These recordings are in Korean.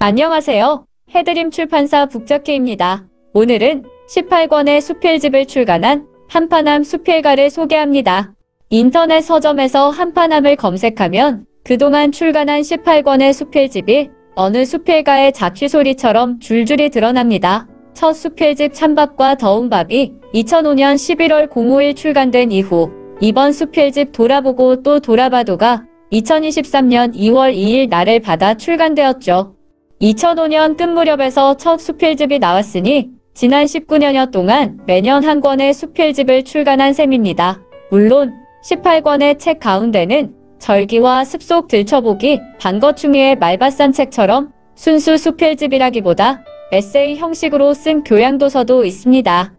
안녕하세요. 해드림 출판사 북적희입니다. 오늘은 18권의 수필집을 출간한 한파남 수필가를 소개합니다. 인터넷 서점에서 한파남을 검색하면 그동안 출간한 18권의 수필집이 어느 수필가의 자취소리처럼 줄줄이 드러납니다. 첫 수필집 찬밥과 더운밥이 2005년 11월 05일 출간된 이후 이번 수필집 돌아보고 또 돌아봐도가 2023년 2월 2일 날을 받아 출간되었죠. 2005년 끝 무렵에서 첫 수필집이 나왔으니 지난 19년여 동안 매년 한 권의 수필집을 출간한 셈입니다. 물론 18권의 책 가운데는 절기와 습속 들춰보기, 반거충이의 말밭산 책처럼 순수 수필집이라기보다 에세이 형식으로 쓴 교양도서도 있습니다.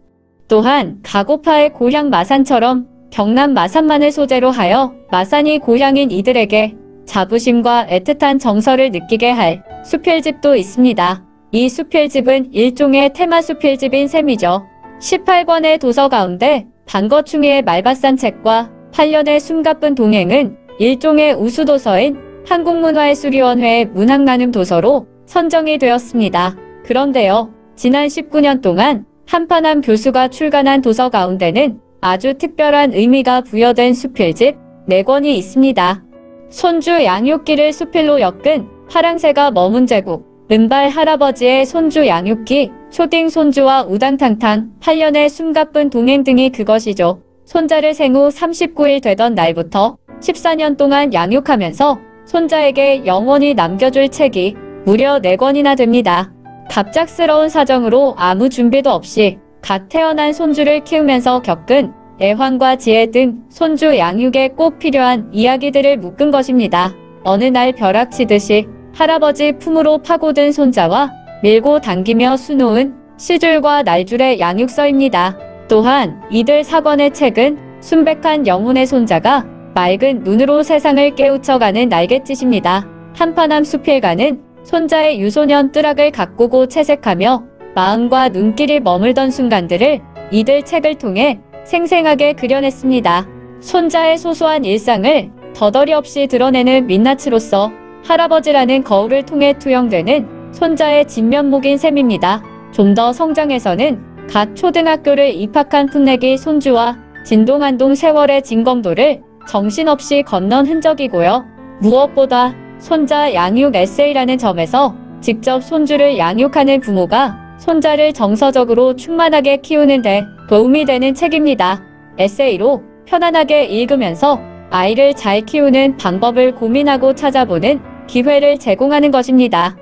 또한 가고파의 고향 마산처럼 경남 마산만을 소재로 하여 마산이 고향인 이들에게 자부심과 애틋한 정서를 느끼게 할 수필집도 있습니다. 이 수필집은 일종의 테마 수필집인 셈이죠. 18권의 도서 가운데 반거충이의 말밭산 책과 8년의 숨가쁜 동행은 일종의 우수도서인 한국문화예술위원회의 문학나눔 도서로 선정이 되었습니다. 그런데요, 지난 19년 동안 한파남 교수가 출간한 도서 가운데는 아주 특별한 의미가 부여된 수필집 4권이 있습니다. 손주 양육기를 수필로 엮은 파랑새가 머문 제국, 은발 할아버지의 손주 양육기, 초딩 손주와 우당탕탕, 8년의 숨가쁜 동행 등이 그것이죠. 손자를 생후 39일 되던 날부터 14년 동안 양육하면서 손자에게 영원히 남겨줄 책이 무려 4권이나 됩니다. 갑작스러운 사정으로 아무 준비도 없이 갓 태어난 손주를 키우면서 겪은 애환과 지혜 등 손주 양육에 꼭 필요한 이야기들을 묶은 것입니다. 어느 날 벼락치듯이 할아버지 품으로 파고든 손자와 밀고 당기며 수놓은 시줄과 날줄의 양육서입니다. 또한 이들 4권의 책은 순백한 영혼의 손자가 맑은 눈으로 세상을 깨우쳐가는 날갯짓입니다. 한파남 수필가는 손자의 유소년 뜨락을 가꾸고 채색하며 마음과 눈길이 머물던 순간들을 이들 책을 통해 생생하게 그려냈습니다. 손자의 소소한 일상을 더덜이 없이 드러내는 민낯으로서 할아버지라는 거울을 통해 투영되는 손자의 진면목인 셈입니다. 좀 더 성장해서는 갓 초등학교를 입학한 풋내기 손주와 진동한동 세월의 진검도를 정신없이 건넌 흔적이고요. 무엇보다 손자 양육 에세이라는 점에서 직접 손주를 양육하는 부모가 손자를 정서적으로 충만하게 키우는데 도움이 되는 책입니다. 에세이로 편안하게 읽으면서 아이를 잘 키우는 방법을 고민하고 찾아보는 기회를 제공하는 것입니다.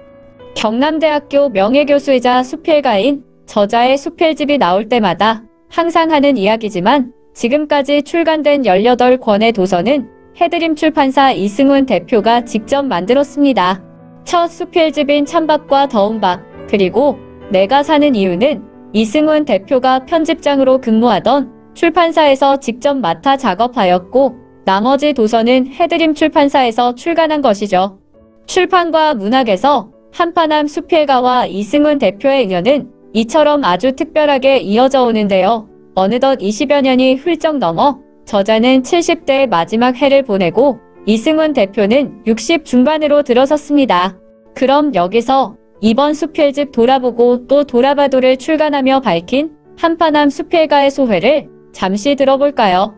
경남대학교 명예교수이자 수필가인 저자의 수필집이 나올 때마다 항상 하는 이야기지만 지금까지 출간된 18권의 도서는 해드림 출판사 이승훈 대표가 직접 만들었습니다. 첫 수필집인 찬밥과 더운밥, 그리고 내가 사는 이유는 이승훈 대표가 편집장으로 근무하던 출판사에서 직접 맡아 작업하였고 나머지 도서는 해드림 출판사에서 출간한 것이죠. 출판과 문학에서 한파남 수필가와 이승훈 대표의 인연은 이처럼 아주 특별하게 이어져 오는데요. 어느덧 20여 년이 훌쩍 넘어 저자는 70대의 마지막 해를 보내고 이승훈 대표는 60 중반으로 들어섰습니다. 그럼 여기서 이번 수필집 돌아보고 또 돌아봐도를 출간하며 밝힌 한파남 수필가의 소회를 잠시 들어볼까요?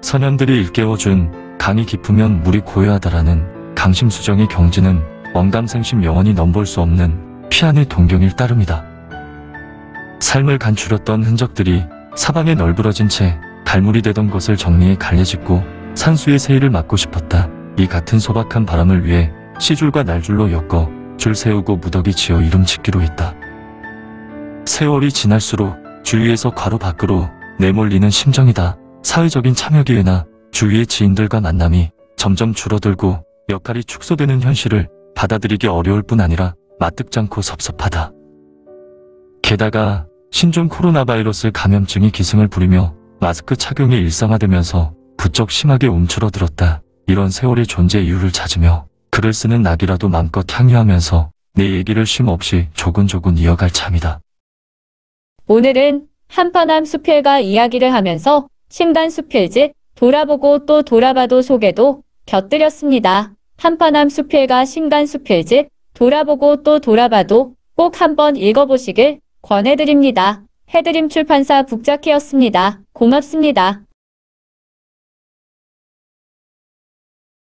선현들이 일깨워준 강이 깊으면 물이 고요하다라는 강심수정의 경지는 원감생심 영원히 넘볼 수 없는 피안의 동경일 따름이다. 삶을 간추렸던 흔적들이 사방에 널브러진 채 갈무리 되던 것을 정리해 갈래짓고 산수의 세일을 막고 싶었다. 이 같은 소박한 바람을 위해 시줄과 날줄로 엮어 줄 세우고 무더기 지어 이름 짓기로 했다. 세월이 지날수록 주위에서 괄호 밖으로 내몰리는 심정이다. 사회적인 참여 기회나 주위의 지인들과 만남이 점점 줄어들고 역할이 축소되는 현실을 받아들이기 어려울 뿐 아니라 마뜩잖고 섭섭하다. 게다가 신종 코로나 바이러스 감염증이 기승을 부리며 마스크 착용이 일상화되면서 부쩍 심하게 움츠러들었다. 이런 세월의 존재 이유를 찾으며 글을 쓰는 낙이라도 맘껏 향유하면서 내 얘기를 쉼 없이 조근조근 이어갈 참이다. 오늘은 한파남 수필가 이야기를 하면서 신간 수필집 돌아보고 또 돌아봐도 소개도 곁들였습니다. 한파남 수필가 신간 수필집 돌아보고 또 돌아봐도 꼭 한번 읽어보시길 권해드립니다. 해드림 출판사 북작회였습니다. 고맙습니다.